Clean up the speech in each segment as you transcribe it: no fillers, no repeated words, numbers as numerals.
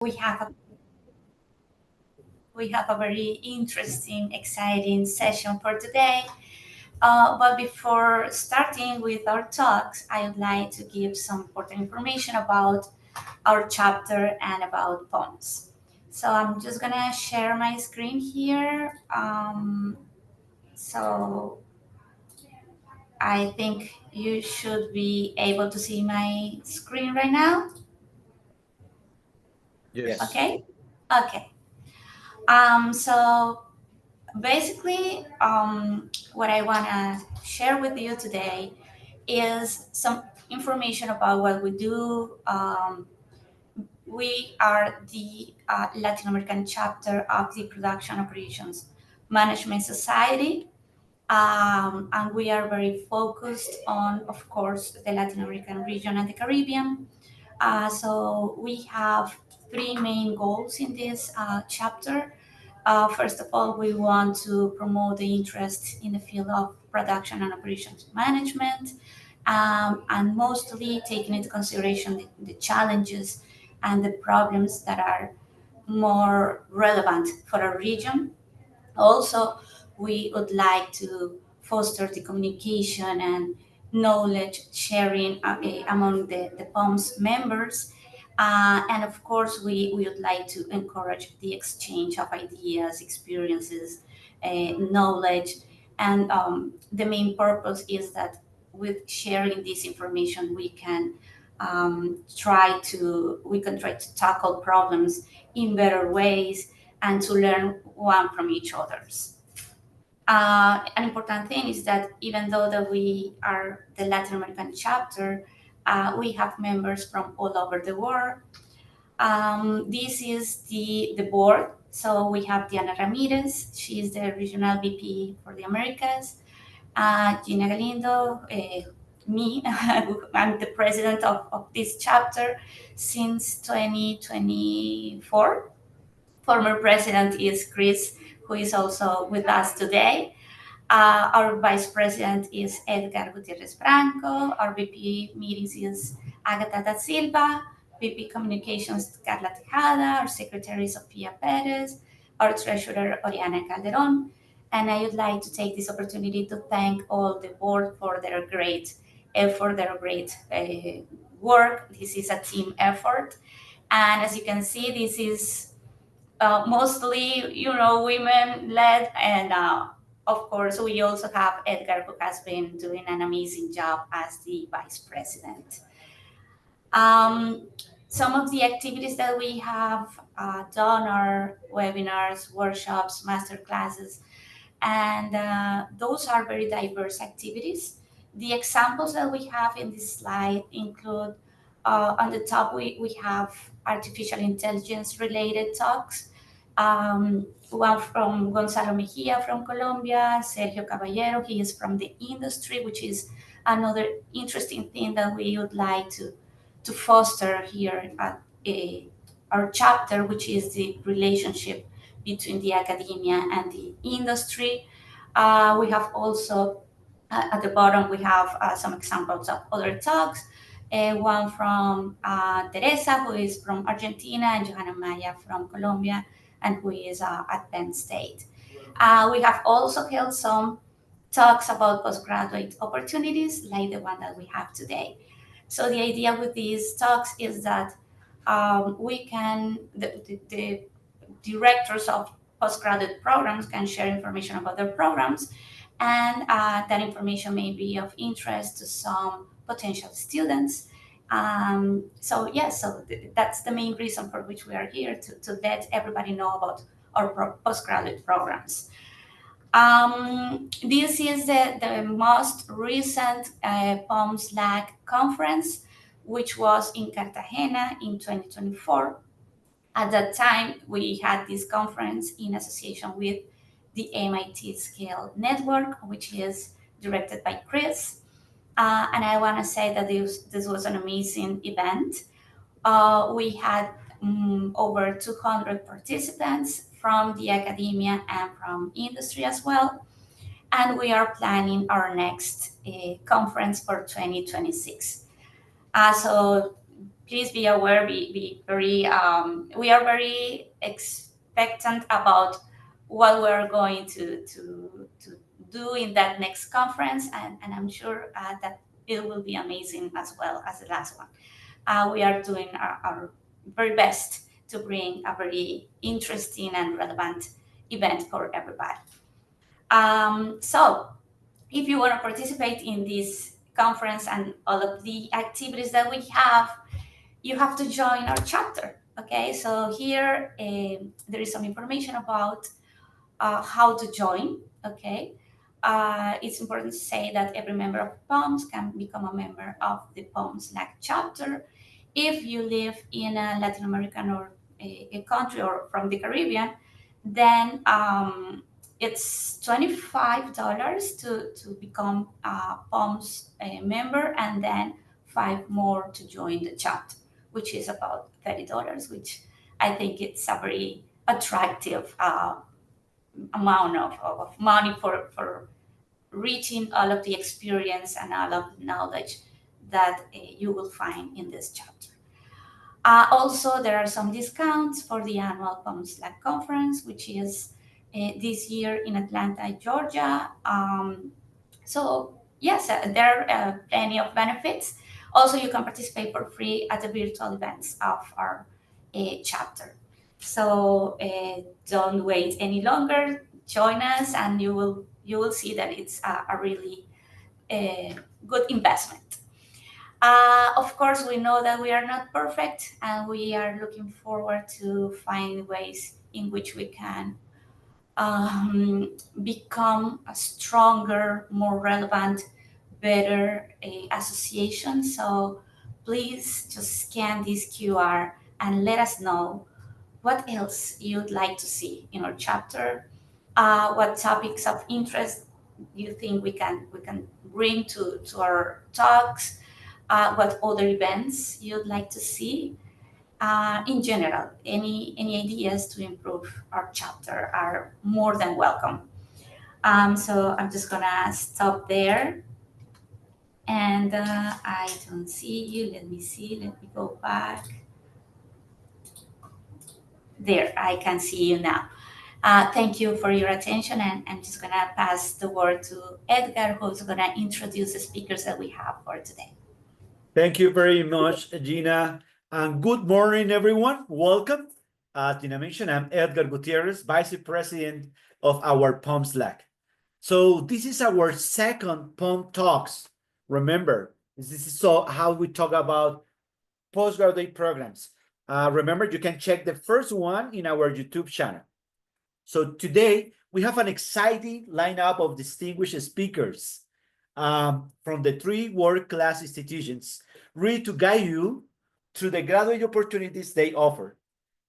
we have a very interesting, exciting session for today. But before starting with our talks, I would like to give some important information about our chapter and about POMS. So I'm just gonna share my screen here. So I think you should be able to see my screen right now. Yes. Okay. Okay. So basically, what I want to share with you today is some information about what we do. We are the Latin American chapter of the Production Operations Management Society. And we are very focused on, of course, the Latin American region and the Caribbean. So we have three main goals in this chapter. First of all, we want to promote the interest in the field of production and operations management, and mostly taking into consideration the challenges and the problems that are more relevant for our region. Also, we would like to foster the communication and knowledge sharing among the POMS members. And of course, we would like to encourage the exchange of ideas, experiences, knowledge. And the main purpose is that with sharing this information, we can try to tackle problems in better ways and to learn one from each others. An important thing is that even though that we are the Latin American chapter, we have members from all over the world. This is the board. So we have Diana Ramirez. She is the regional VP for the Americas. Gina Galindo, me, I'm the president of this chapter since 2024. Former president is Chris, who is also with us today. Our vice president is Edgar Gutierrez Franco. Our VP meetings is Agatha da Silva. VP Communications Carla Tejada. Our secretary Sofia Perez. Our treasurer Oriana Calderon. And I would like to take this opportunity to thank all the board for their great effort, their great work. This is a team effort. And as you can see, this is mostly, women led. And of course, we also have Edgar, who has been doing an amazing job as the vice president. Some of the activities that we have done are webinars, workshops, master classes, and those are very diverse activities. The examples that we have in this slide include on the top, we have artificial intelligence related talks. One from Gonzalo Mejia from Colombia, Sergio Caballero, he is from the industry, which is another interesting thing that we would like to foster here at our chapter, which is the relationship between the academia and the industry. We have also, at the bottom, we have some examples of other talks. One from Teresa, who is from Argentina, and Johanna Maya from Colombia, and who is at Penn State. We have also held some talks about postgraduate opportunities, like the one that we have today. So the idea with these talks is that the directors of postgraduate programs can share information about their programs, and that information may be of interest to some potential students. That's the main reason for which we are here, to let everybody know about our postgraduate programs. This is the most recent POMS LAC conference, which was in Cartagena in 2024. At that time, we had this conference in association with the MIT Scale Network, which is directed by Chris. And I want to say that this was an amazing event. We had over 200 participants from the academia and from industry as well. And we are planning our next conference for 2026. So please be aware, be very, we are very expectant about what we're going to do in that next conference, and I'm sure that it will be amazing as well as the last one. We are doing our very best to bring a very interesting and relevant event for everybody. So if you want to participate in this conference and all of the activities that we have, you have to join our chapter. Okay, so here there is some information about how to join. Okay, it's important to say that every member of POMS can become a member of the POMS LAC chapter. If you live in a Latin American or a country or from the Caribbean, then it's $25 to become a POMS member, and then 5 more to join the chapter, which is about $30, which I think it's a very attractive amount of money for reaching all of the experience and all of the knowledge that you will find in this chapter. Also, there are some discounts for the annual POMS LAC conference, which is this year in Atlanta, Georgia. So yes, there are plenty of benefits. Also, you can participate for free at the virtual events of our chapter. So don't wait any longer. Join us, and you will see that it's a really good investment. Of course, we know that we are not perfect, and we are looking forward to find ways in which we can become a stronger, more relevant, better association. So please just scan this QR and let us know what else you'd like to see in our chapter, what topics of interest you think we can bring to our talks, what other events you'd like to see. In general, any ideas to improve our chapter are more than welcome. So I'm just gonna stop there. And I don't see you. Let me see. Let me go back. There, I can see you now. Thank you for your attention, and I'm just gonna pass the word to Edgar, who's gonna introduce the speakers that we have for today. Thank you very much, Gina. And good morning, everyone. Welcome. As Gina mentioned, I'm Edgar Gutierrez, Vice President of our POMS LAC. So this is our second POM Talks. Remember, this is how we talk about postgraduate programs. Remember, you can check the first one in our YouTube channel. So today, we have an exciting lineup of distinguished speakers from the 3 world-class institutions, ready to guide you through the graduate opportunities they offer.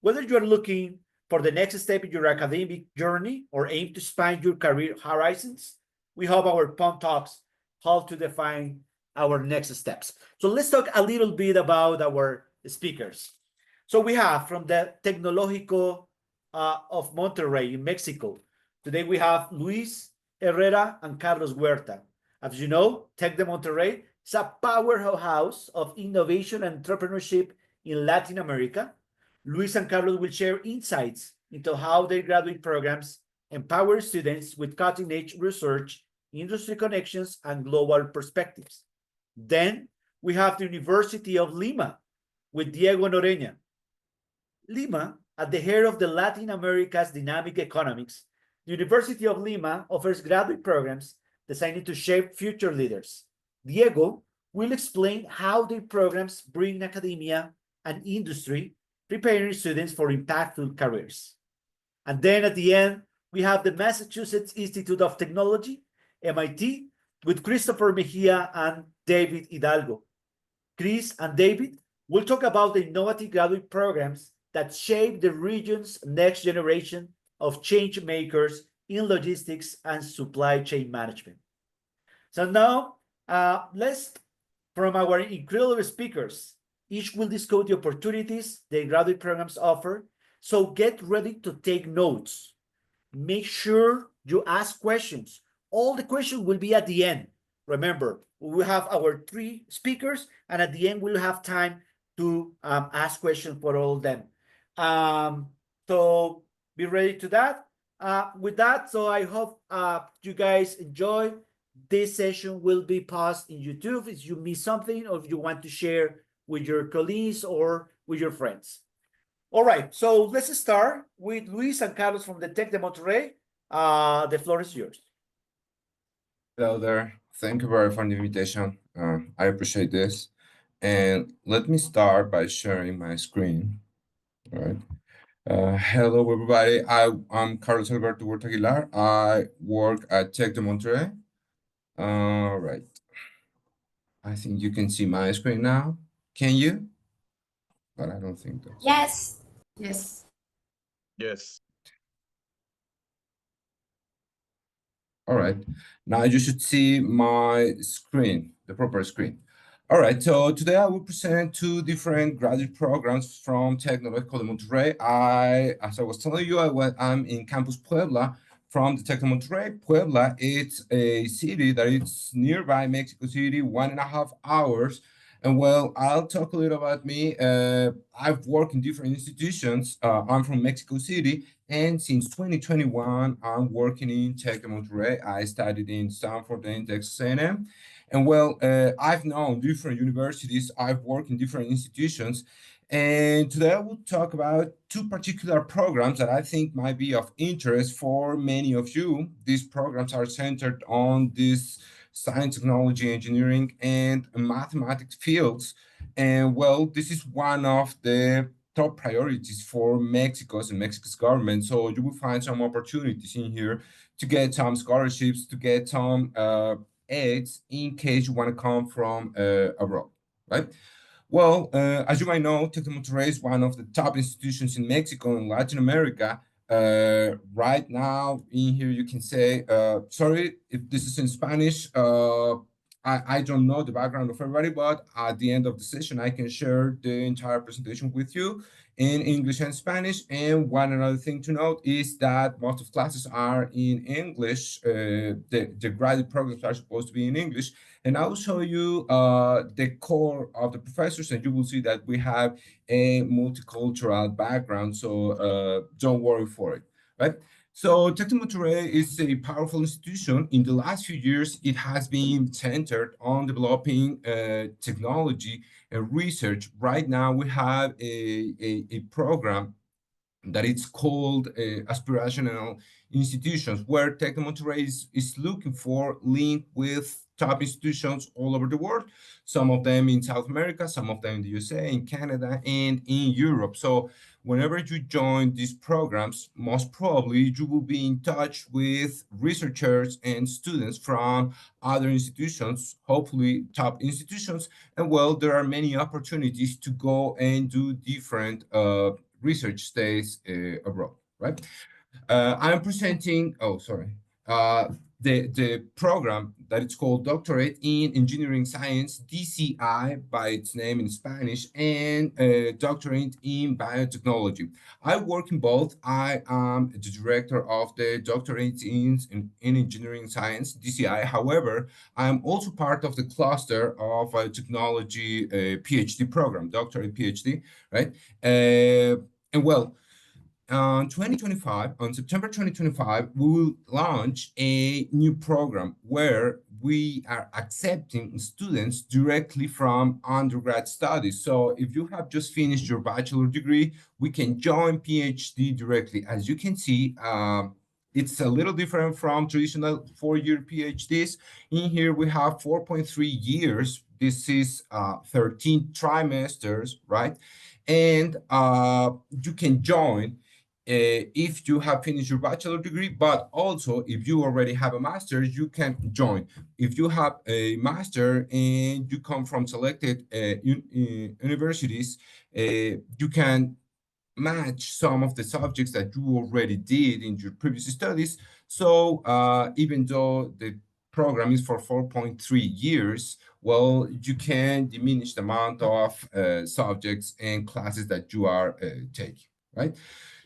Whether you're looking for the next step in your academic journey or aim to expand your career horizons, we hope our POM Talks help to define our next steps. So let's talk a little bit about our speakers. So we have from the Tecnológico of Monterrey in Mexico. Today we have Luis Herrera and Carlos Huerta. As you know, Tec de Monterrey is a powerhouse of innovation and entrepreneurship in Latin America. Luis and Carlos will share insights into how their graduate programs empower students with cutting-edge research, industry connections, and global perspectives. Then we have the University of Lima with Diego Norena. Lima, at the heart of the Latin America's dynamic economics, the University of Lima offers graduate programs designed to shape future leaders. Diego will explain how their programs bring academia and industry, preparing students for impactful careers. And then at the end, we have the Massachusetts Institute of Technology, MIT, with Christopher Mejia and David Hidalgo. Chris and David will talk about the innovative graduate programs that shape the region's next generation of change makers in logistics and supply chain management. So now, let's, from our incredible speakers, each will discuss the opportunities the graduate programs offer. So get ready to take notes. Make sure you ask questions. All the questions will be at the end. Remember, we have our 3 speakers, and at the end, we'll have time to ask questions for all of them. So be ready to that. With that, so I hope you guys enjoy. This session will be paused in YouTube if you miss something or if you want to share with your colleagues or with your friends. All right, so let's start with Luis and Carlos from the Tec de Monterrey. The floor is yours. Hello there. Thank you very much for the invitation. I appreciate this. And let me start by sharing my screen. All right. Hello, everybody. I'm Carlos Alberto Huerta Aguilar. I work at Tec de Monterrey. All right. I think you can see my screen now. Can you? But I don't think so. Yes. Yes. Yes. All right. Now you should see my screen, the proper screen. All right, so today I will present two different graduate programs from Tecnológico de Monterrey. As I was telling you, I'm in Campus Puebla from the Tec de Monterrey. Puebla, it's a city that is nearby Mexico City, 1.5 hours. And well, I'll talk a little about me. I've worked in different institutions. I'm from Mexico City, and since 2021, I'm working in Tec de Monterrey. I studied in Stanford and Texas A&M. And well, I've known different universities, I've worked in different institutions, and today I will talk about two particular programs that I think might be of interest for many of you. These programs are centered on this science, technology, engineering, and mathematics fields. And well, this is one of the top priorities for Mexico's government. So you will find some opportunities in here to get some scholarships, to get some aids in case you want to come from abroad, right? Well, as you might know, Tec de Monterrey is one of the top institutions in Mexico and Latin America. Right now, in here, you can say, sorry if this is in Spanish. I don't know the background of everybody, but at the end of the session, I can share the entire presentation with you in English and Spanish. And one another thing to note is that most of classes are in English. The graduate programs are supposed to be in English. And I will show you the core of the professors, and you will see that we have a multicultural background. So don't worry for it, right? So Tec de Monterrey is a powerful institution. In the last few years, it has been centered on developing technology and research. Right now, we have a program that it's called aspirational institutions, where Tec de Monterrey is looking for link with top institutions all over the world, some of them in South America, some of them in the USA, in Canada, and in Europe. So whenever you join these programs, most probably you will be in touch with researchers and students from other institutions, hopefully top institutions. And well, there are many opportunities to go and do different research stays abroad, right? I'm presenting, the program that it's called Doctorate in Engineering Science, DCI by its name in Spanish, and Doctorate in Biotechnology. I work in both. I am the director of the Doctorate in Engineering Science, DCI. However, I'm also part of the cluster of technology PhD program, Doctorate PhD, right? And well, on September 2025, we will launch a new program where we are accepting students directly from undergrad studies. So if you have just finished your bachelor degree, we can join PhD directly. As you can see, it's a little different from traditional 4-year PhDs. In here, we have 4.3 years. This is 13 trimesters, right? And you can join if you have finished your bachelor degree, but also if you already have a master's, you can join. If you have a master and you come from selected universities, you can match some of the subjects that you already did in your previous studies. So even though the program is for 4.3 years, well, you can diminish the amount of subjects and classes that you are taking, right?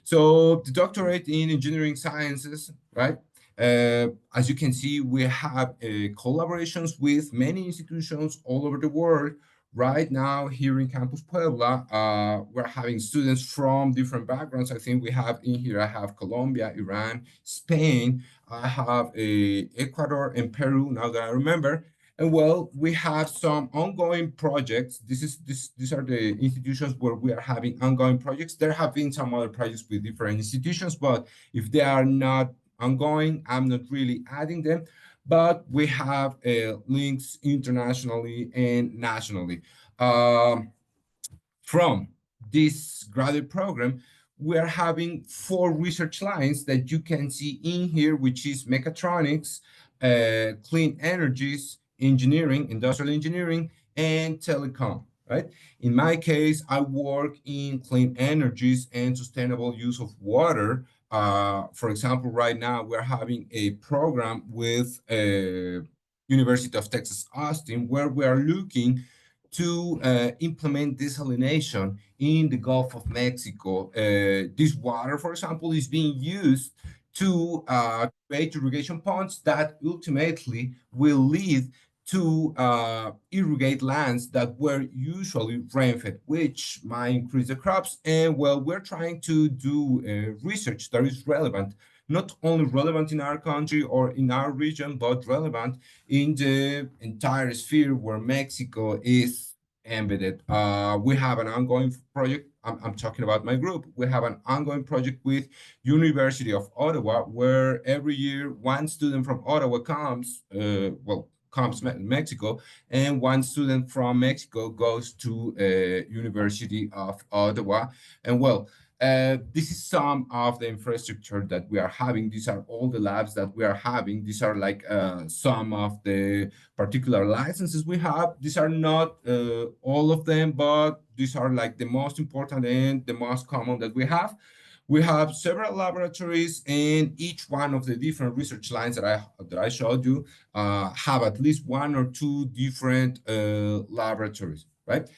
So the doctorate in engineering sciences, right? As you can see, we have collaborations with many institutions all over the world. Right now, here in Campus Puebla, we're having students from different backgrounds. I think we have in here, I have Colombia, Iran, Spain, I have Ecuador and Peru, now that I remember. And well, we have some ongoing projects. These are the institutions where we are having ongoing projects. There have been some other projects with different institutions, but if they are not ongoing, I'm not really adding them. But we have links internationally and nationally. From this graduate program, we are having 4 research lines that you can see in here, which is mechatronics, clean energies, engineering, industrial engineering, and telecom, right? In my case, I work in clean energies and sustainable use of water. For example, right now we're having a program with University of Texas, Austin, where we are looking to implement desalination in the Gulf of Mexico. This water, for example, is being used to create irrigation ponds that ultimately will lead to irrigate lands that were usually rainfed, which might increase the crops. And well, we're trying to do research that is relevant, not only relevant in our country or in our region, but relevant in the entire sphere where Mexico is embedded. We have an ongoing project. I'm talking about my group. We have an ongoing project with University of Ottawa, where every year one student from Ottawa comes, comes Mexico, and one student from Mexico goes to University of Ottawa. And well, this is some of the infrastructure that we are having. These are all the labs that we are having. These are like some of the particular licenses we have. These are not all of them, but these are like the most important and the most common that we have. We have several laboratories, and each one of the different research lines that I showed you have at least 1 or 2 different laboratories, right?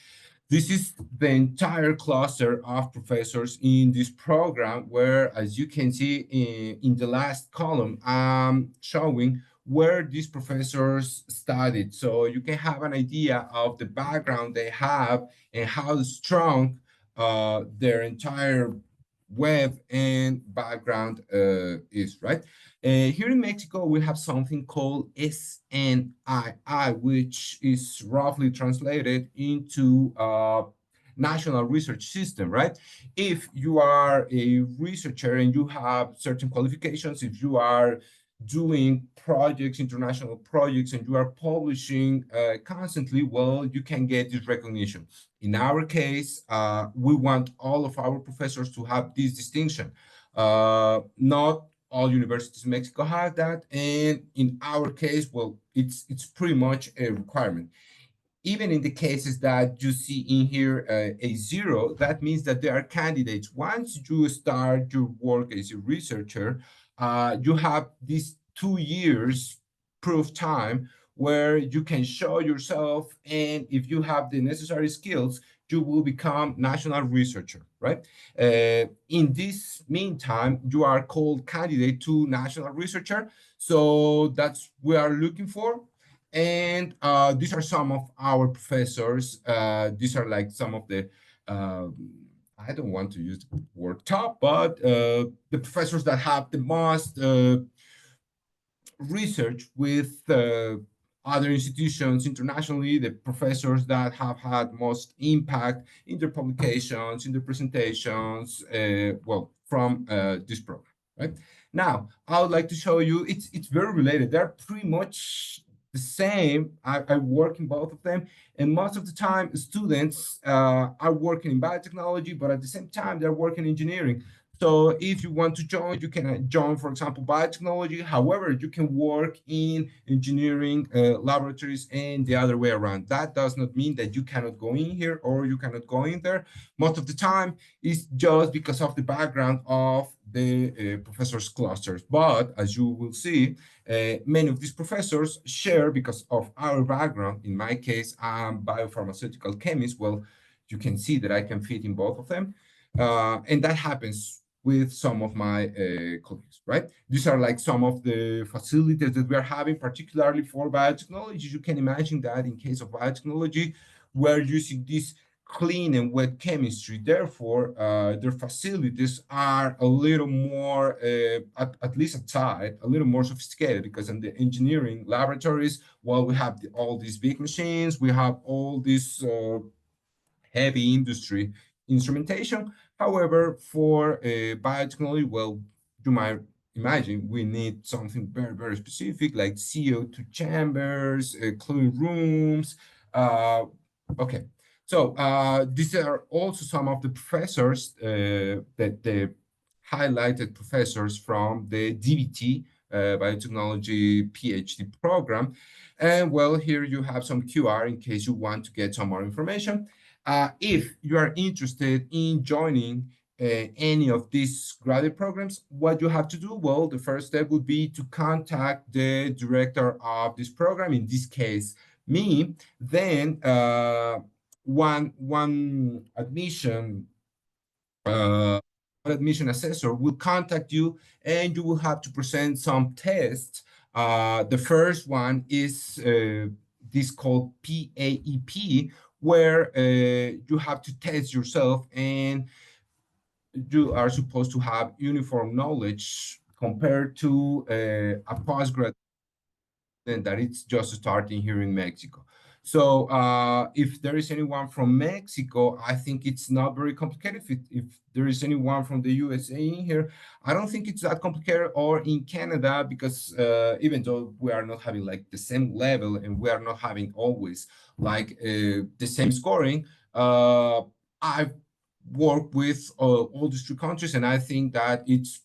This is the entire cluster of professors in this program, where, as you can see in the last column, I'm showing where these professors studied. So you can have an idea of the background they have and how strong their entire web and background is, right? Here in Mexico, we have something called SNII, which is roughly translated into National Research System, right? If you are a researcher and you have certain qualifications, if you are doing projects, international projects, and you are publishing constantly, well, you can get this recognition. In our case, we want all of our professors to have this distinction. Not all universities in Mexico have that, and in our case, well, it's pretty much a requirement. Even in the cases that you see in here a 0, that means that there are candidates. Once you start your work as a researcher, you have these 2 years proof time where you can show yourself, and if you have the necessary skills, you will become national researcher, right? In this meantime, you are called candidate to national researcher. So that's what we are looking for. And these are some of our professors. These are like some of the, I don't want to use the word top, but the professors that have the most research with other institutions internationally, the professors that have had most impact in their publications, in their presentations, well, from this program, right? Now, I would like to show you, it's very related. They're pretty much the same. I work in both of them, and most of the time students are working in biotechnology, but at the same time they're working in engineering. So if you want to join, you can join, for example, biotechnology. However, you can work in engineering laboratories and the other way around. That does not mean that you cannot go in here or you cannot go in there. Most of the time, it's just because of the background of the professors' clusters. But as you will see, many of these professors share because of our background. In my case, I'm biopharmaceutical chemist. Well, you can see that I can fit in both of them. And that happens with some of my colleagues, right? These are like some of the facilities that we are having, particularly for biotechnology. You can imagine that in case of biotechnology, we're using this clean and wet chemistry. Therefore, their facilities are a little more, at least outside, a little more sophisticated, because in the engineering laboratories, well, we have all these big machines, we have all this heavy industry instrumentation. However, for biotechnology, well, you might imagine we need something very, very specific, like CO2 chambers, clean rooms. Okay, so these are also some of the professors that the highlighted professors from the DBT biotechnology PhD program. And well, here you have some QR in case you want to get some more information. If you are interested in joining any of these graduate programs, what you have to do, well, the first step would be to contact the director of this program, in this case, me. Then one admission assessor will contact you, and you will have to present some tests. The first one is this called PAEP, where you have to test yourself, and you are supposed to have uniform knowledge compared to a postgraduate that it's just starting here in Mexico. So if there is anyone from Mexico, I think it's not very complicated. If there is anyone from the USA in here, I don't think it's that complicated, or in Canada, because even though we are not having like the same level, and we are not having always like the same scoring, I've work with all these three countries, and I think that it's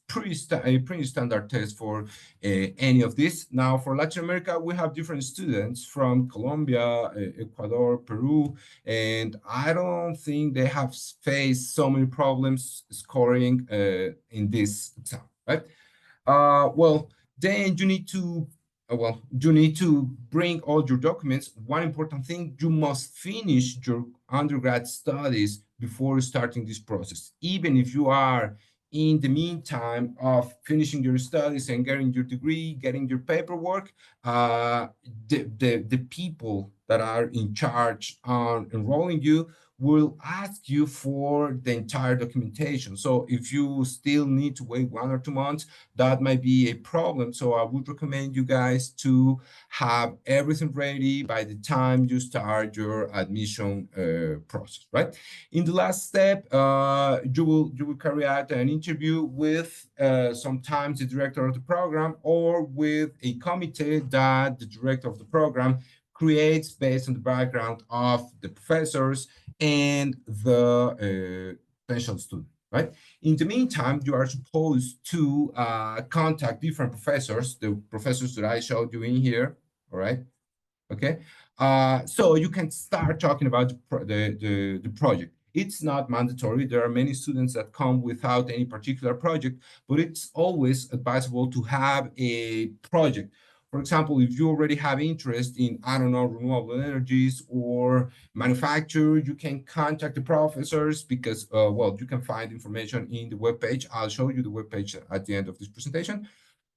a pretty standard test for any of this. Now, for Latin America, we have different students from Colombia, Ecuador, Peru, and I don't think they have faced so many problems scoring in this exam, right? Well, then you need to bring all your documents. One important thing, you must finish your undergrad studies before starting this process. Even if you are in the meantime of finishing your studies and getting your degree, getting your paperwork, the people that are in charge on enrolling you will ask you for the entire documentation. So if you still need to wait 1 or 2 months, that might be a problem. So I would recommend you guys to have everything ready by the time you start your admission process, right? In the last step, you will carry out an interview with sometimes the director of the program, or with a committee that the director of the program creates based on the background of the professors and the potential student, right? In the meantime, you are supposed to contact different professors, the professors that I showed you in here, all right? Okay, so you can start talking about the project. It's not mandatory. There are many students that come without any particular project, but it's always advisable to have a project. For example, if you already have interest in, I don't know, renewable energies or manufacture, you can contact the professors, because, well, you can find information in the webpage. I'll show you the webpage at the end of this presentation.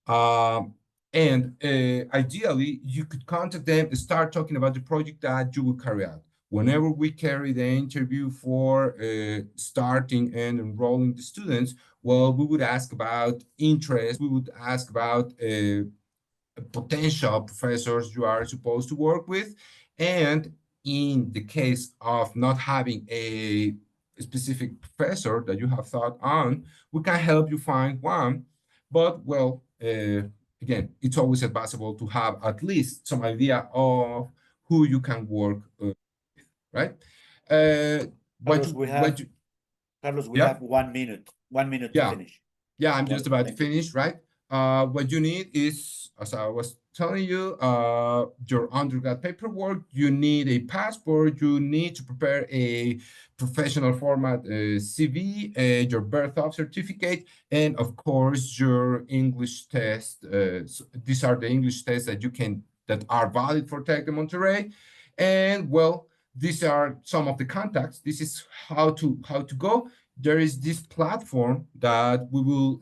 And ideally, you could contact them and start talking about the project that you will carry out. Whenever we carry the interview for starting and enrolling the students, well, we would ask about interest. We would ask about potential professors you are supposed to work with. And in the case of not having a specific professor that you have thought on, we can help you find one. But, well, again, it's always advisable to have at least some idea of who you can work with, right? Carlos, we have Yeah. 1 minute. 1 minute to Yeah. finish. Yeah, I'm just about to finish, right? What you need is, as I was telling you, your undergrad paperwork. You need a passport. You need to prepare a professional format CV, your birth of certificate, and of course your English test. So these are the English tests that are valid for Tec de Monterrey. And well, these are some of the contacts. This is how to go. there is this platform that we will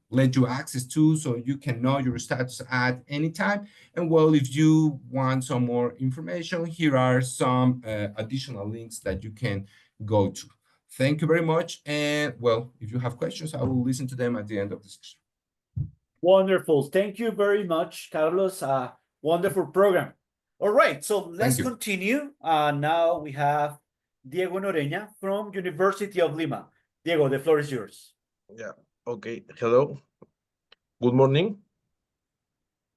let you access to, so you can know your status at any time. And well, if you want some more information, here are some additional links that you can go to. Thank you very much. And well, if you have questions, I will listen to them at the end of the session. Wonderful. Thank you very much, Carlos. Wonderful program. All right, so let's continue. Now we have Diego Norena from University of Lima. Diego, the floor is yours. Yeah. Okay. Hello. Good morning.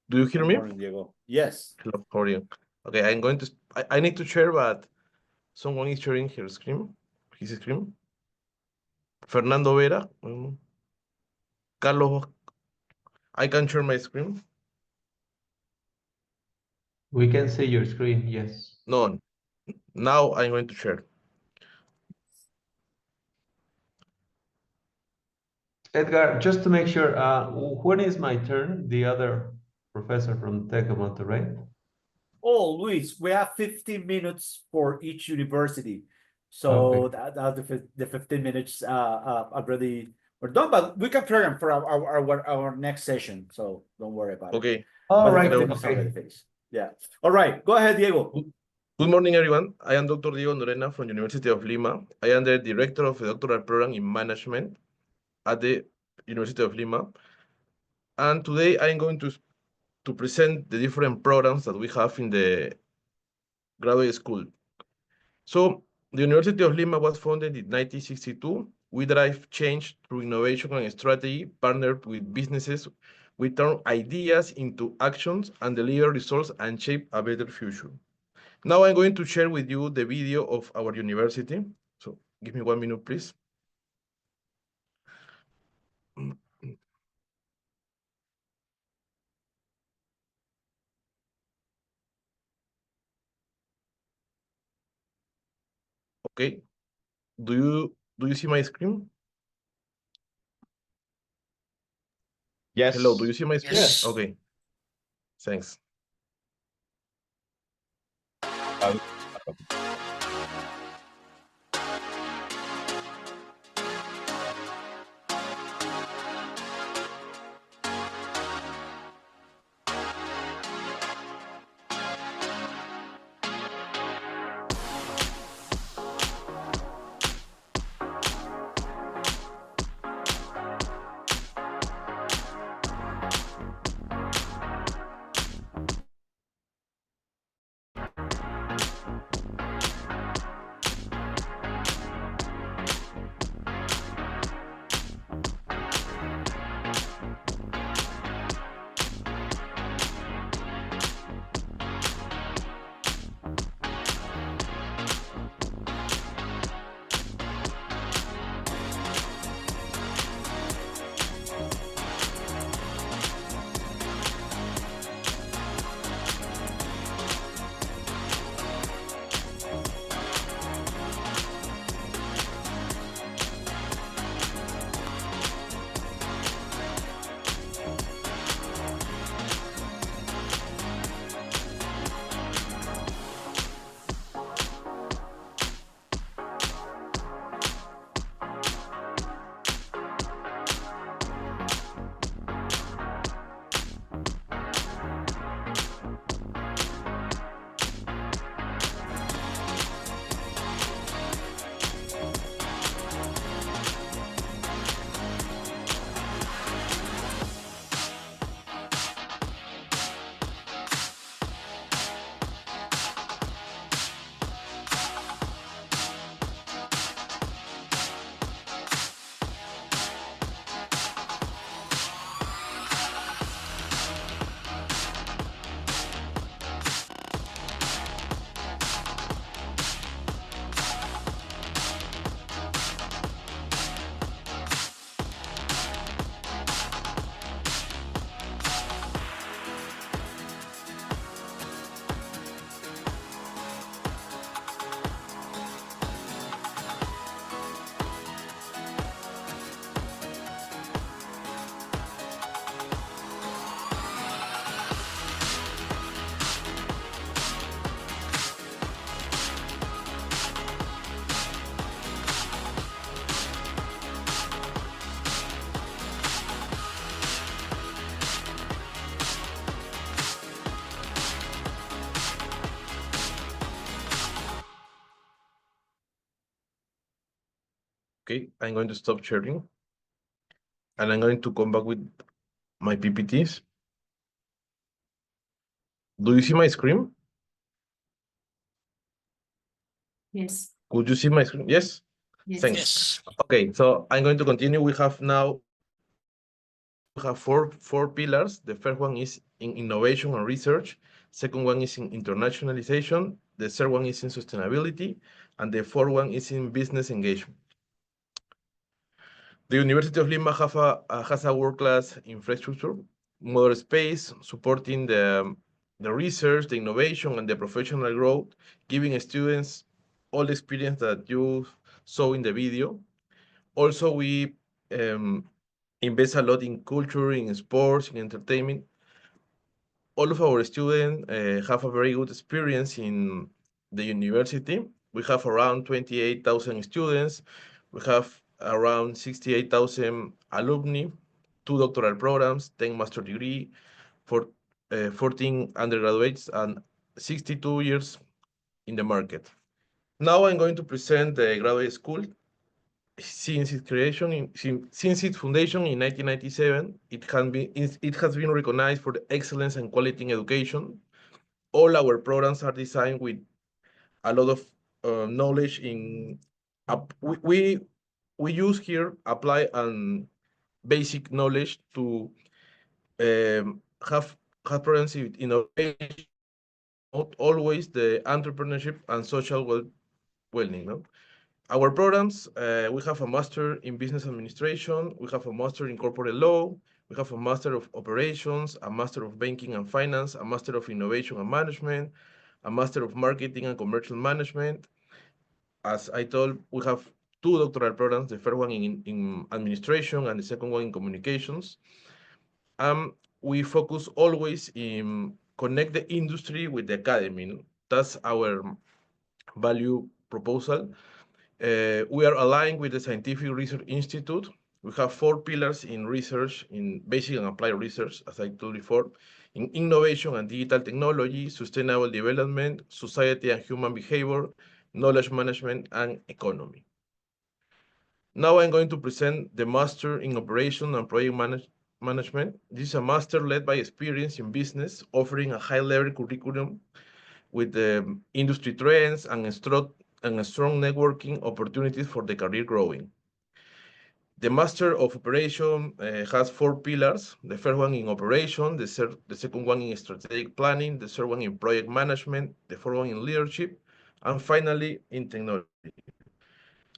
Do you hear Good me? morning, Diego. Yes. Hello. How are you? Okay. I'm going to. I need to share, but someone is sharing his screen. His screen. Fernando Vera. Carlos. I can share my screen. We can see your screen. Yes. No. Now I'm going to share. Edgar, just to make sure, when is my turn? The other professor from Tec of Monterrey? Oh, Luis, we have 15 minutes for each university. So Okay. the 15 minutes already we're done, but we can program for our next session. So don't worry about it. Okay. All right. But the 15 minutes already finished. Yeah. All right. Go ahead, Diego. Good morning, everyone. I am Dr. Diego Norena from University of Lima. I am the director of the doctoral program in management at the University of Lima. And today I'm going to present the different programs that we have in the graduate school. So the University of Lima was founded in 1962. We drive change through innovation and strategy, partnered with businesses. We turn ideas into actions and deliver results and shape a better future. Now I'm going to share with you the video of our university. So give me 1 minute, please. Okay. Do you see my screen? Yes. Hello, do you see my screen? Yes. Okay. Thanks. Okay, I'm going to stop sharing. And I'm going to come back with my PPTs. Do you see my screen? Yes. Could you see my screen? Yes? Yes. Thanks. Yes. Okay, so I'm going to continue. We have four pillars. The first one is in innovation and research. Second one is in internationalization. The third one is in sustainability. And the fourth one is in business engagement. The University of Lima has a world-class infrastructure, modern space, supporting the research, the innovation, and the professional growth, giving students all the experience that you saw in the video. Also, we invest a lot in culture, in sports, in entertainment. All of our students have a very good experience in the university. We have around 28,000 students. We have around 68,000 alumni, 2 doctoral programs, 10 master degree, 14 undergraduates, and 62 years in the market. Now I'm going to present the graduate school. Since its creation, since its foundation in 1997, it has been recognized for the excellence and quality in education. All our programs are designed with a lot of knowledge in. We use here apply and basic knowledge to have programs in innovation, not always the entrepreneurship and social well-being. No? Our programs, we have a master in business administration, we have a master in corporate law, we have a master of operations, a master of banking and finance, a master of innovation and management, a master of marketing and commercial management. As I told, we have 2 doctoral programs, the first one in administration and the second one in communications. We focus always in connect the industry with the academy. That's our value proposal. We are aligned with the Scientific Research Institute. We have 4 pillars in research, in basic and applied research, as I told before, in innovation and digital technology, sustainable development, society and human behavior, knowledge management, and economy. Now I'm going to present the Master in Operation and Project Management. This is a master led by experience in business, offering a high-level curriculum with the industry trends and a strong networking opportunities for the career growing. The Master of Operation has 4 pillars. The first one in operation, the second one in strategic planning, the third one in project management, the fourth one in leadership, and finally in technology.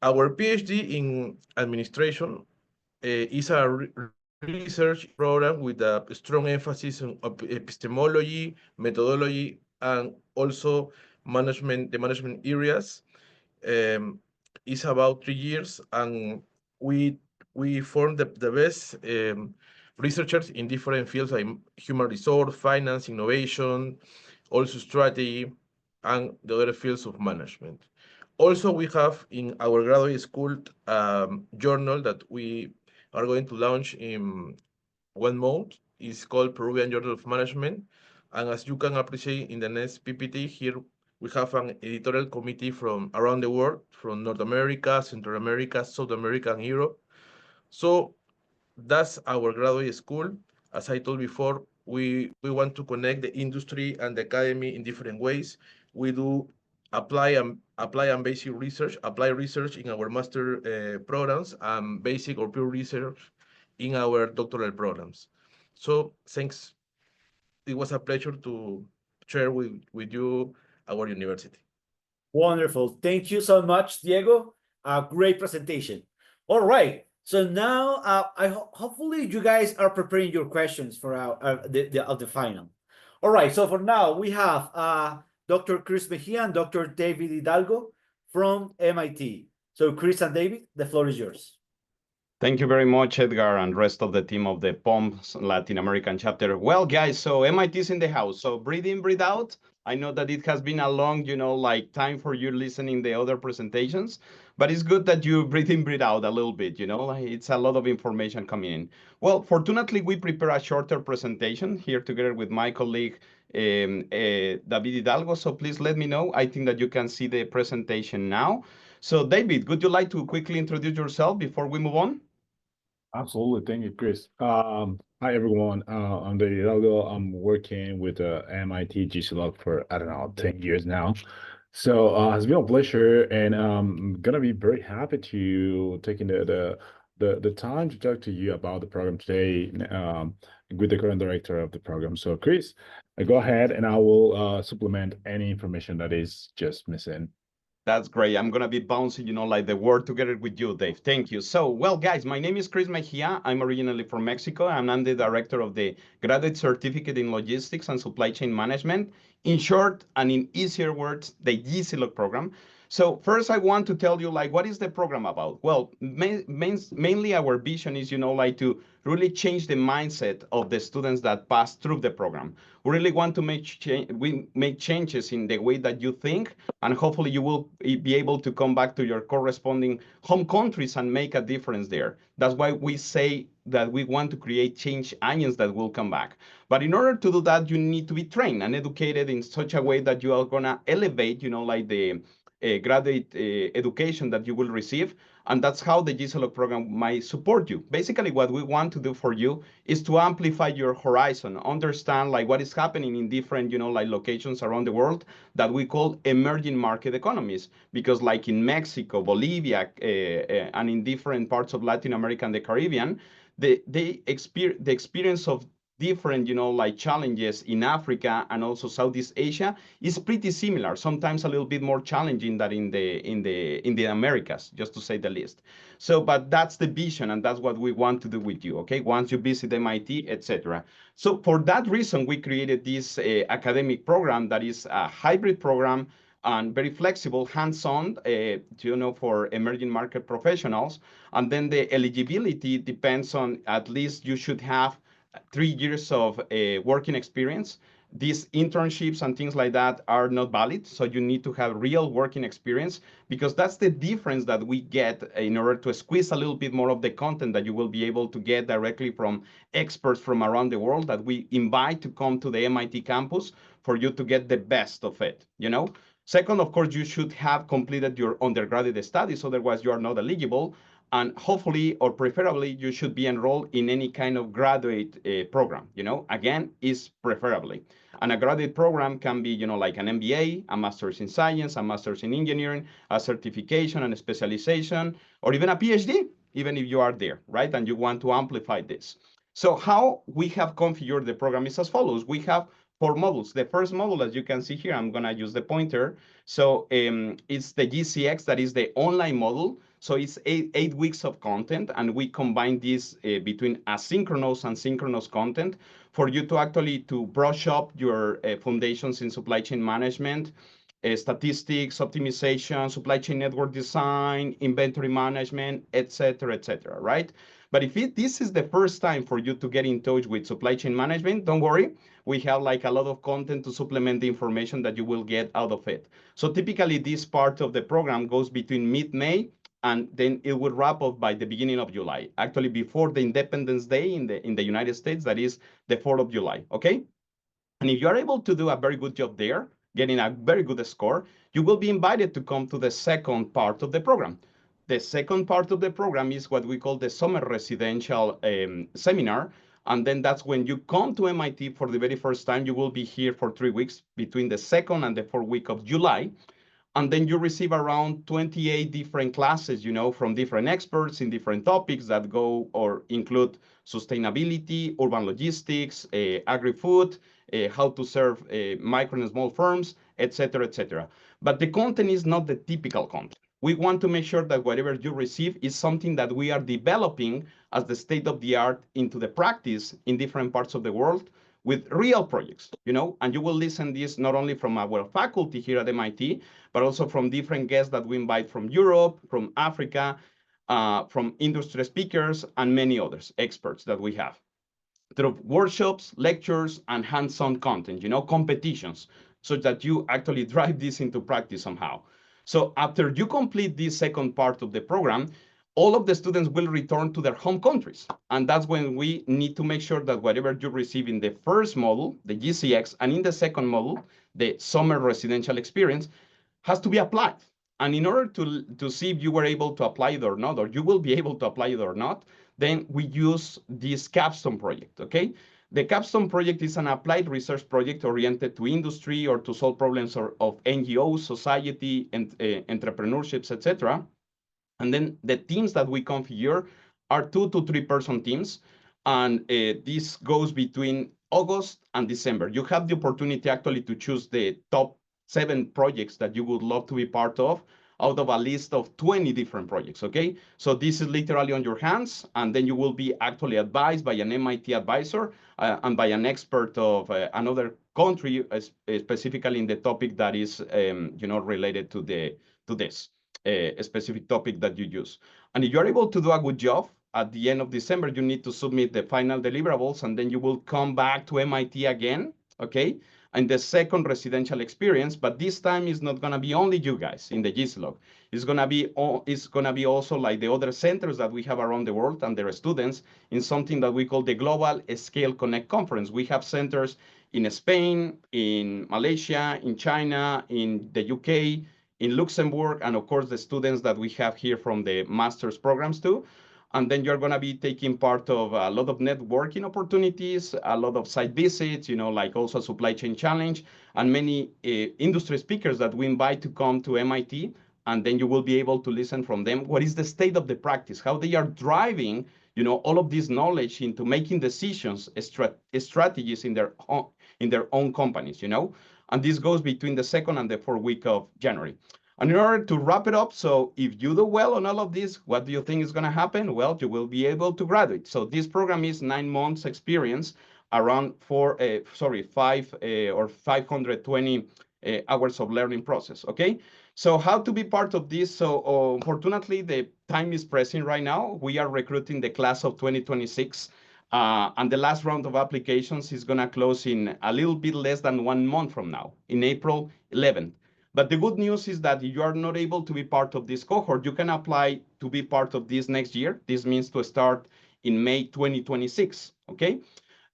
Our PhD in administration is a research program with a strong emphasis on epistemology, methodology, and also the management areas. It's about 3 years, and we form the best researchers in different fields like human resource, finance, innovation, also strategy, and the other fields of management. Also, we have in our graduate school journal that we are going to launch in 1 month. It's called Peruvian Journal of Management. And as you can appreciate in the next PPT here, we have an editorial committee from around the world, from North America, Central America, South America, and Europe. So that's our graduate school. As I told before, we want to connect the industry and the academy in different ways. We do apply and basic research, apply research in our master programs, and basic or pure research in our doctoral programs. So thanks. It was a pleasure to share with you our university. Wonderful. Thank you so much, Diego. A great presentation. All right. So now, hopefully you guys are preparing your questions for the final. All right. So for now, we have Dr. Chris Mejia and Dr. David Hidalgo from MIT. So Chris and David, the floor is yours. Thank you very much, Edgar, and rest of the team of the POMS Latin American chapter. Well, guys, so MIT is in the house. So breathe in, breathe out. I know that it has been a long, time for you listening the other presentations, but it's good that you breathe in, breathe out a little bit, it's a lot of information coming in. Well, fortunately, we prepare a shorter presentation here together with my colleague, David Hidalgo. So please let me know. I think that you can see the presentation now. So David, would you like to quickly introduce yourself before we move on? Absolutely. Thank you, Chris. Hi, everyone. I'm David Hidalgo. I'm working with MIT GCLog for, I don't know, 10 years now. So it's been a pleasure, and I'm gonna be very happy to taking the time to talk to you about the program today with the current director of the program. So Chris, go ahead and I will supplement any information that is just missing. That's great. I'm going to be bouncing, like the word together with you, Dave. Thank you. So, well, guys, my name is Chris Mejia. I'm originally from Mexico, and I'm the director of the Graduate Certificate in Logistics and Supply Chain Management. In short, and in easier words, the GCLOG program. So first, I want to tell you, like, what is the program about? Well, mainly our vision is, like to really change the mindset of the students that pass through the program. We really want to make changes in the way that you think, and hopefully you will be able to come back to your corresponding home countries and make a difference there. That's why we say that we want to create change agents that will come back. But in order to do that, you need to be trained and educated in such a way that you are going to elevate, like the graduate education that you will receive. And that's how the GCLOG program might support you. Basically, what we want to do for you is to amplify your horizon, understand like what is happening in different, like locations around the world that we call emerging market economies. Because like in Mexico, Bolivia, and in different parts of Latin America and the Caribbean, the experience of different, like challenges in Africa and also Southeast Asia is pretty similar. Sometimes a little bit more challenging than in the Americas, just to say the least. So, but that's the vision, and that's what we want to do with you. Okay, once you visit MIT, etc. So, for that reason, we created this academic program that is a hybrid program and very flexible, hands-on, for emerging market professionals. And then the eligibility depends on at least you should have 3 years of working experience. These internships and things like that are not valid. So you need to have real working experience, because that's the difference that we get in order to squeeze a little bit more of the content that you will be able to get directly from experts from around the world that we invite to come to the MIT campus for you to get the best of it, Second, of course, you should have completed your undergraduate studies, otherwise you are not eligible. And hopefully, or preferably, you should be enrolled in any kind of graduate program, again, is preferably. And a graduate program can be, like an MBA, a master's in science, a master's in engineering, a certification and a specialization, or even a PhD, even if you are there, right? And you want to amplify this. So how we have configured the program is as follows. We have 4 modules. The first module, as you can see here, I'm going to use the pointer. So it's the GCX, that is the online module. So it's 8 weeks of content, and we combine this between asynchronous and synchronous content for you to actually to brush up your foundations in supply chain management, statistics, optimization, supply chain network design, inventory management, etc., right? But if this is the first time for you to get in touch with supply chain management, don't worry. We have like a lot of content to supplement the information that you will get out of it. So typically this part of the program goes between mid-May, and then it will wrap up by the beginning of July, actually before the Independence Day in the United States, that is the 4th of July, okay? And if you are able to do a very good job there, getting a very good score, you will be invited to come to the second part of the program. The second part of the program is what we call the summer residential seminar. And then that's when you come to MIT for the very first time. You will be here for 3 weeks between the 2nd and the 4th week of July. And then you receive around 28 different classes, from different experts in different topics that go or include sustainability, urban logistics, agri-food, how to serve micro and small firms, etc., etc. But the content is not the typical content. We want to make sure that whatever you receive is something that we are developing as the state of the art into the practice in different parts of the world with real projects, and you will listen this not only from our faculty here at MIT, but also from different guests that we invite from Europe, from Africa, from industry speakers, and many others, experts that we have. Through workshops, lectures, and hands-on content, competitions, so that you actually drive this into practice somehow. So after you complete this second part of the program, all of the students will return to their home countries. And that's when we need to make sure that whatever you receive in the first module, the GCX, and in the second module, the summer residential experience, has to be applied. And in order to see if you were able to apply it or not, or you will be able to apply it or not, then we use this capstone project, okay? The capstone project is an applied research project oriented to industry or to solve problems of NGOs, society, and entrepreneurships, etc. And then the teams that we configure are 2 to 3 person teams. And this goes between August and December. You have the opportunity actually to choose the top 7 projects that you would love to be part of out of a list of 20 different projects, okay? So this is literally on your hands, and then you will be actually advised by an MIT advisor and by an expert of another country, specifically in the topic that is, related to this specific topic that you use. And if you're able to do a good job, at the end of December, you need to submit the final deliverables, and then you will come back to MIT again, okay? And the second residential experience, but this time it's not gonna be only you guys in the GSLOC. It's gonna be also like the other centers that we have around the world and their students in something that we call the Global Scale Connect Conference. We have centers in Spain, in Malaysia, in China, in the UK, in Luxembourg, and of course the students that we have here from the master's programs too. And then you're going to be taking part of a lot of networking opportunities, a lot of site visits, like also a supply chain challenge, and many industry speakers that we invite to come to MIT. And then you will be able to listen from them. What is the state of the practice? How they are driving, all of this knowledge into making decisions, strategies in their own companies, And this goes between the 2nd and the 4th week of January. And in order to wrap it up, so if you do well on all of this, what do you think is going to happen? Well, you will be able to graduate. So this program is 9 months experience, around 520 hours of learning process, okay? So how to be part of this? So unfortunately, the time is pressing right now. We are recruiting the class of 2026. And the last round of applications is going to close in a little bit less than 1 month from now, in April 11th. But the good news is that if you are not able to be part of this cohort, you can apply to be part of this next year. This means to start in May 2026, okay?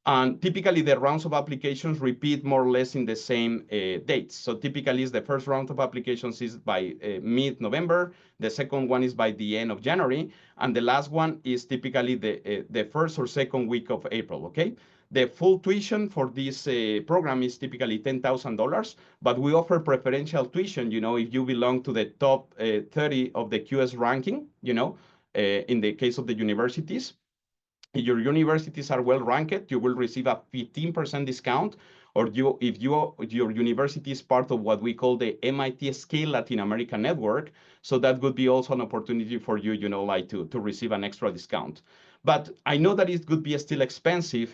And typically the rounds of applications repeat more or less in the same dates. So typically the first round of applications is by mid-November, the second one is by the end of January, and the last one is typically the first or second week of April, okay? The full tuition for this program is typically $10,000, but we offer preferential tuition, if you belong to the top 30 of the QS ranking, in the case of the universities. If your universities are well ranked, you will receive a 15% discount, or if your university is part of what we call the MIT Scale Latin America Network, so that would be also an opportunity for you, like to receive an extra discount. But I know that it could be still expensive.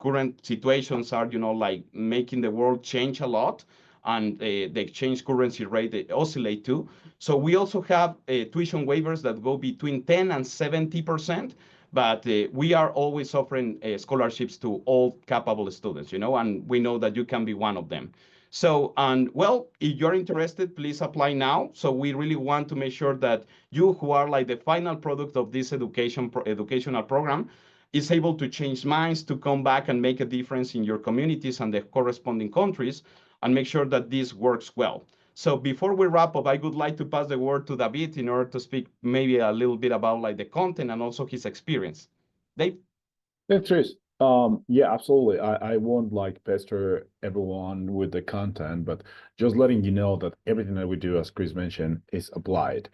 Current situations are, like making the world change a lot, and the exchange currency rate they oscillate too. So we also have tuition waivers that go between 10 and 70%. But we are always offering scholarships to all capable students, and we know that you can be one of them. So, and well, if you're interested, please apply now. So we really want to make sure that you who are like the final product of this educational program is able to change minds, to come back and make a difference in your communities and the corresponding countries, and make sure that this works well. So before we wrap up, I would like to pass the word to David in order to speak maybe a little bit about like the content and also his experience. Dave? Thanks, Chris. Yeah, absolutely. I won't like pester everyone with the content, but just letting you know that everything that we do, as Chris mentioned, is applied.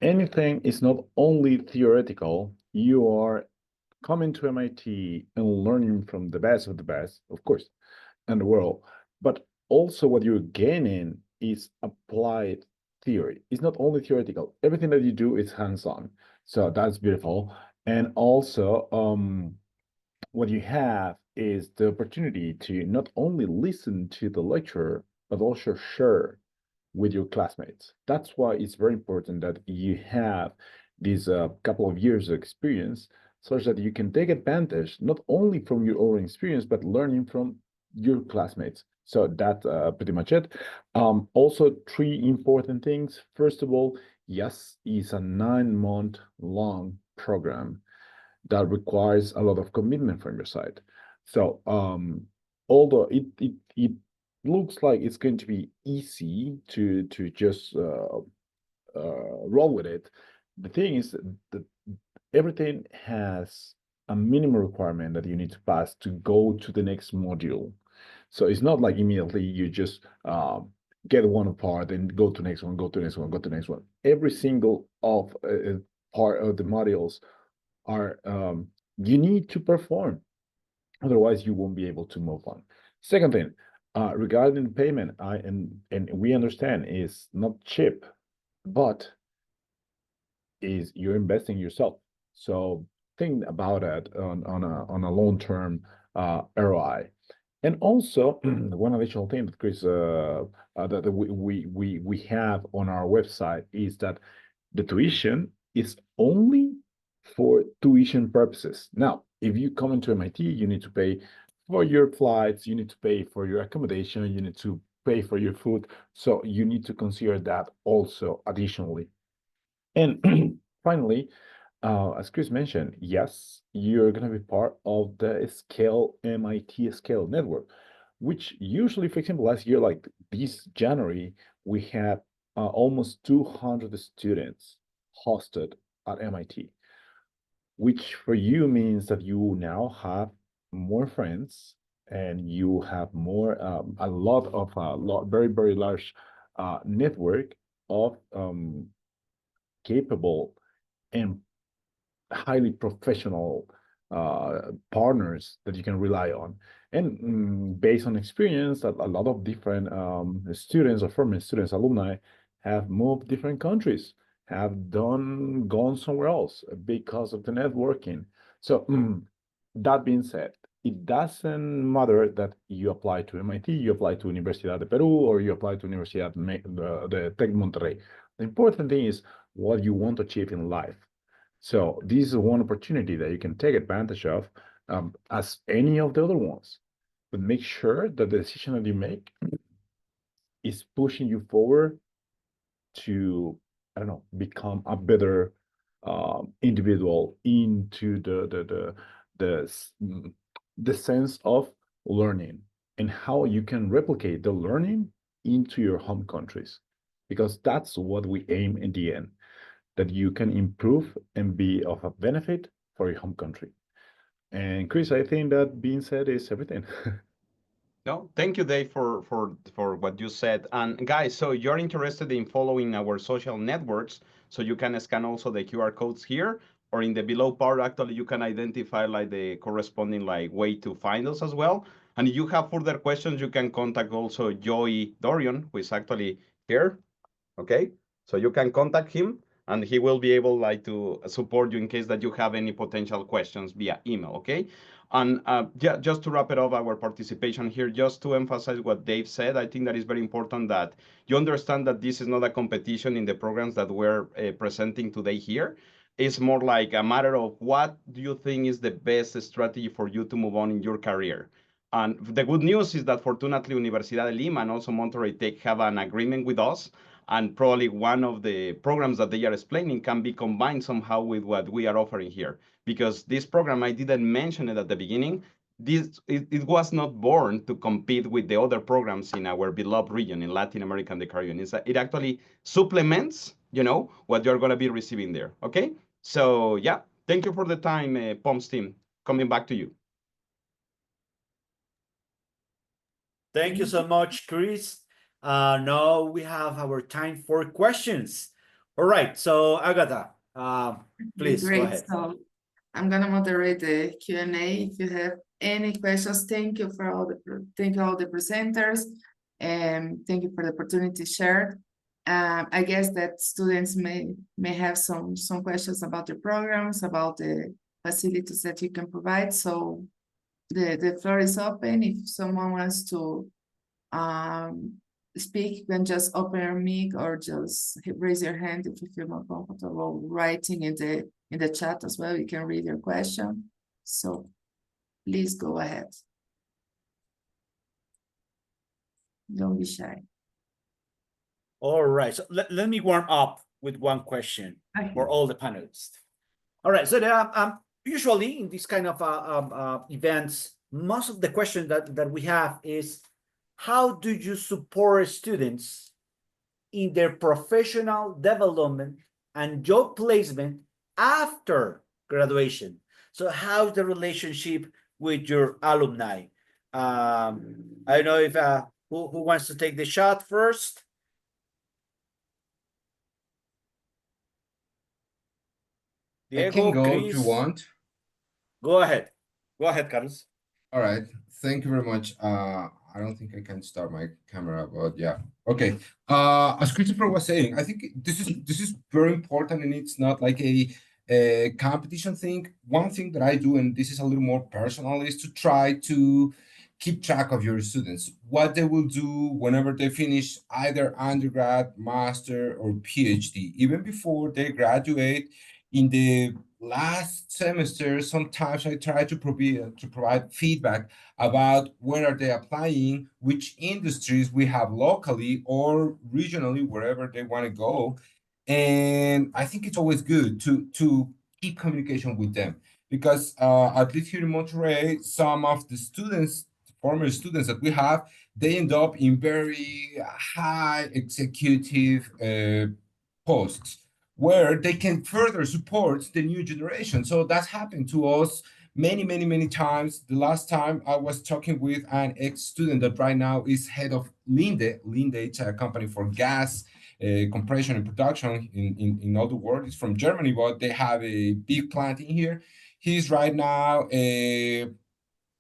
Anything is not only theoretical, you are coming to MIT and learning from the best of the best, of course, in the world, but also what you're gaining is applied theory. It's not only theoretical. Everything that you do is hands-on. So that's beautiful. And also, what you have is the opportunity to not only listen to the lecturer, but also share with your classmates. That's why it's very important that you have these couple of years of experience such that you can take advantage not only from your own experience, but learning from your classmates. So that's pretty much it. Also, 3 important things. First of all, yes, it's a 9-month long program that requires a lot of commitment from your side. So although it looks like it's going to be easy to just roll with it. The thing is that everything has a minimum requirement that you need to pass to go to the next module. So it's not like immediately you just get one apart and go to the next one, go to the next one, go to the next one. Every single of part of the modules are you need to perform. Otherwise, you won't be able to move on. Second thing, regarding payment, and we understand is not cheap, but is you're investing yourself. So think about it on a long-term ROI. And also, one additional thing that Chris that we have on our website is that the tuition is only for tuition purposes. Now, if you come into MIT, you need to pay for your flights, you need to pay for your accommodation, you need to pay for your food. So you need to consider that also additionally. And finally, as Chris mentioned, yes, you're going to be part of the Scale MIT Scale Network, which usually, for example, last year, like this January, we had almost 200 students hosted at MIT, which for you means that you now have more friends and you have more, a lot, very, very large network of capable and highly professional partners that you can rely on. And based on experience, that a lot of different students or former students, alumni, have moved different countries, have gone somewhere else because of the networking. So that being said, it doesn't matter that you apply to MIT, you apply to Universidad de Perú, or you apply to Universidad the Tec Monterrey. The important thing is what you want to achieve in life. So this is one opportunity that you can take advantage of as any of the other ones. But make sure that the decision that you make is pushing you forward to, I don't know, become a better individual into the sense of learning and how you can replicate the learning into your home countries, because that's what we aim in the end, that you can improve and be of a benefit for your home country. And Chris, I think that being said is everything. No, thank you, Dave, for what you said. And guys, so you're interested in following our social networks, so you can scan also the QR codes here, or in the below part, actually, you can identify like the corresponding like way to find us as well. And if you have further questions, you can contact also Joey Dorion, who is actually here. Okay, so you can contact him, and he will be able like to support you in case that you have any potential questions via email. Okay. And yeah, just to wrap it up, our participation here, just to emphasize what Dave said, I think that is very important that you understand that this is not a competition in the programs that we're presenting today here. It's more like a matter of what do you think is the best strategy for you to move on in your career. And the good news is that fortunately Universidad de Lima and also Monterrey Tech have an agreement with us, and probably one of the programs that they are explaining can be combined somehow with what we are offering here. Because this program, I didn't mention it at the beginning, it was not born to compete with the other programs in our beloved region in Latin America and the Caribbean. It actually supplements, what you're going to be receiving there, okay? So yeah, thank you for the time, POMS team. Coming back to you. Thank you so much, Chris. Now we have our time for questions. All right, so Agatha, please go ahead. So I'm gonna moderate the Q&A. If you have any questions, thank you all the presenters, and thank you for the opportunity to share. I guess that students may have some questions about the programs, about the facilities that you can provide. So the floor is open. If someone wants to speak, you can just open your mic or just raise your hand if you feel more comfortable writing in the chat as well. You can read your question. So please go ahead. Don't be shy. All right, so let me warm up with one question for all the panelists. All right, so usually in this kind of events, most of the questions that we have is, how do you support students in their professional development and job placement after graduation. So how's the relationship with your alumni? I don't know if who wants to take the shot first? I can Diego, go if Chris, you want. go ahead. Go ahead, Carlos. All right, thank you very much. I don't think I can start my camera, but yeah. Okay. As Christopher was saying, I think this is very important, and it's not like a competition thing. One thing that I do, and this is a little more personal, is to try to keep track of your students, what they will do whenever they finish either undergrad, master, or PhD, even before they graduate. In the last semester, sometimes I try to provide feedback about where are they applying, which industries we have locally or regionally, wherever they want to go. And I think it's always good to keep communication with them, because at least here in Monterrey, some of the students, former students that we have, they end up in very high executive posts where they can further support the new generation. So that's happened to us many times. The last time I was talking with an ex-student that right now is head of Linde. Linde, it's a company for gas compression and production in all the world. It's from Germany, but they have a big plant in here. He's right now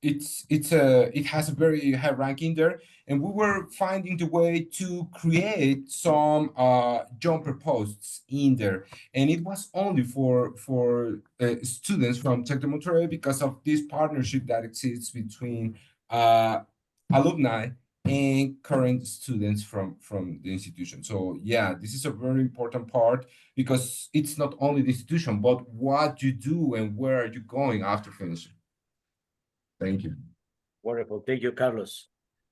it has a very high ranking there, and we were finding the way to create some jumper posts in there, and it was only for students from Tec de Monterrey, because of this partnership that exists between alumni and current students from the institution. So yeah, this is a very important part, because it's not only the institution, but what you do and where are you going after finishing. Thank you. Wonderful. Thank you, Carlos.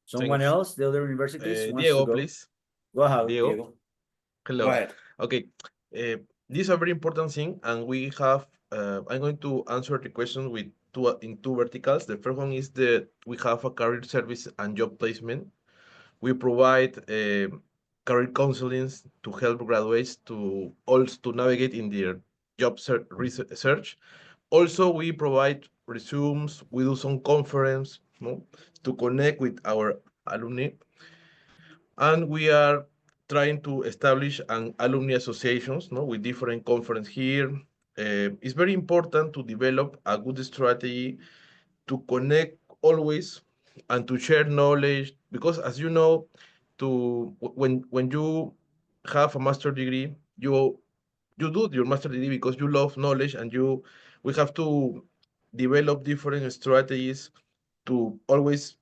Someone Thanks. else, the other universities wants Diego, to go? please. Go ahead, Diego. Diego. Hello. Go ahead. Okay. This is a very important thing, and we have. I'm going to answer the question with two verticals. The first one is that we have a career service and job placement. We provide career counseling to help graduates to also navigate in their job research. Also, we provide resumes. We do some conference, no, to connect with our alumni, and we are trying to establish an alumni associations, no, with different conference here. It's very important to develop a good strategy to connect always and to share knowledge, because as you know, when you have a master degree, you do your master degree because you love knowledge, and we have to develop different strategies to always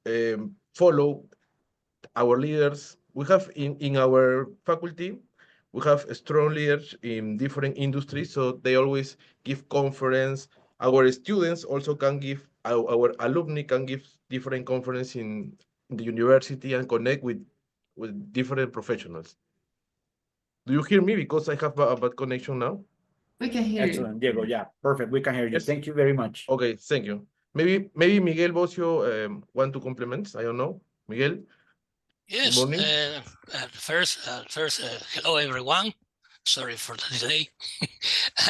follow our leaders. We have in our faculty, we have strong leaders in different industries, so they always give conference. Our students also can give, our alumni can give different conference in the university and connect with different professionals. Do you hear me? Because I have a bad connection now. We can hear you. Excellent, Diego. Yeah, perfect. We can hear you. Yes. Thank you very much. Okay, thank you. Maybe Miguel Bocio want to complement. I don't know. Miguel? Yes. morning. First, hello everyone. Sorry for the delay.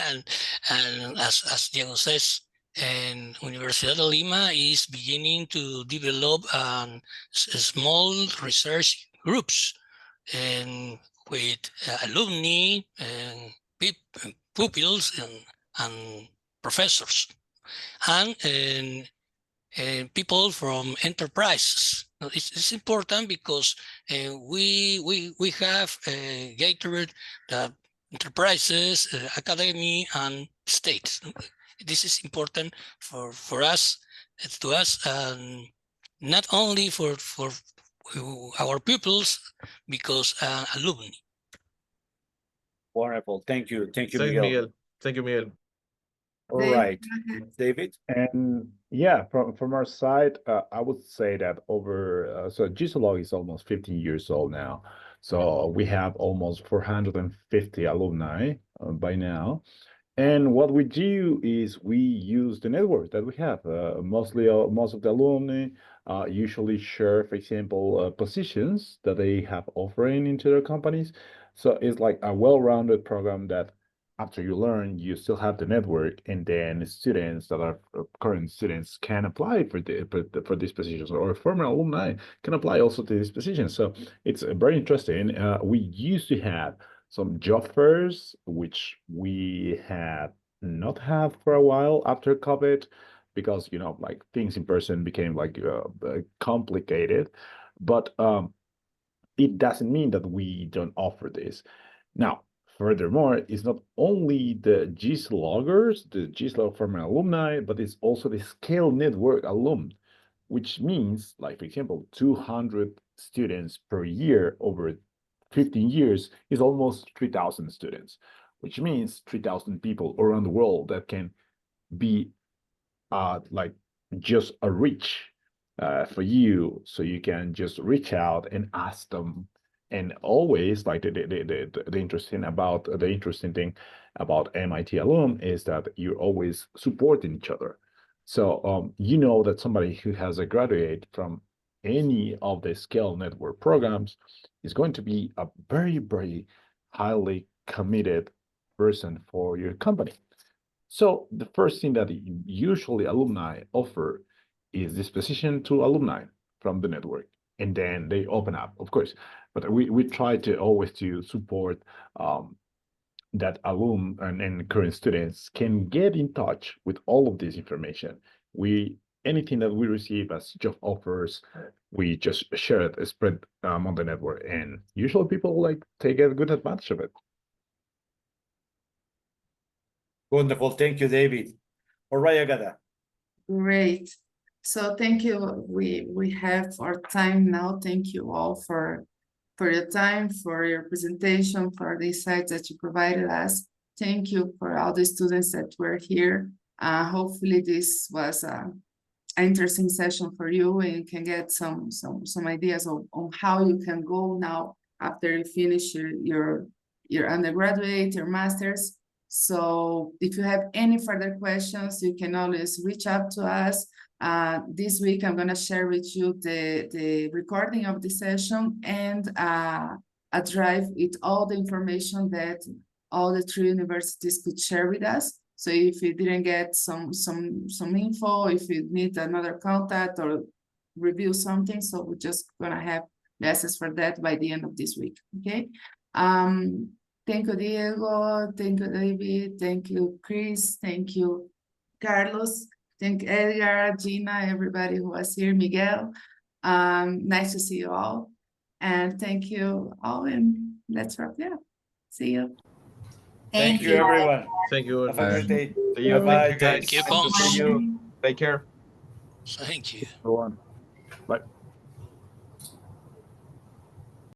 and as Diego says, and Universidad de Lima is beginning to develop small research groups, and with alumni and pupils and professors, and people from enterprises. It's important because we have gathered the enterprises, academy, and states. This is important for us, to us, and not only for our pupils, because alumni. Wonderful. Thank you. Thank you, Thanks, Miguel. Miguel. Thank you, Miguel. All Dave, right, go ahead. David. And yeah, from our side, I would say that so GSOLOG is almost 15 years old now. So we have almost 450 alumni by now. And what we do is we use the network that we have. Mostly, most of the alumni usually share, for example, positions that they have offering into their companies. So it's like a well-rounded program that after you learn, you still have the network, and then students that are current students can apply for these positions, or former alumni can apply also to these positions. So it's very interesting. We used to have some job fairs, which we had not had for a while after COVID, because like things in person became like complicated. But it doesn't mean that we don't offer this. Now, furthermore, it's not only the GIS loggers, the GIS log former alumni, but it's also the Scale Network alum, which means, like, for example, 200 students per year over 15 years is almost 3,000 students, which means 3,000 people around the world that can be like just a reach for you, so you can just reach out and ask them. And always, like, the interesting thing about MIT alum is that you're always supporting each other. So that somebody who has a graduate from any of the Scale Network programs is going to be a very, very highly committed person for your company. So the first thing that usually alumni offer is this position to alumni from the network, and then they open up, of course. But we try to always to support that alum and current students can get in touch with all of this information. Anything that we receive as job offers, we just share it, spread on the network, and usually people like take a good advantage of it. Wonderful. Thank you, David. All right, Agata. Great. So thank you. We have our time now. Thank you all for your time, for your presentation, for the insights that you provided us. Thank you for all the students that were here. Hopefully this was an interesting session for you, and you can get some ideas on how you can go now after you finish your undergraduate, your master's. So if you have any further questions, you can always reach out to us. This week, I'm going to share with you the recording of the session and a drive with all the information that all the 3 universities could share with us. So if you didn't get some info, if you need another contact or review something, so we're just going to have the access for that by the end of this week, okay? Thank you, Diego. Thank you, David. Thank you, Chris. Thank you, Carlos. Thank you, Edgar, Gina, everybody who was here, Miguel. Nice to see you all. And thank you all, and let's wrap it up. See you. Thank you, everyone. Thank you. Have a great day. See you. Bye-bye. Thank you, guys. Thank you, Nice to POMs. see you. Take care. Thank you. Everyone. Bye.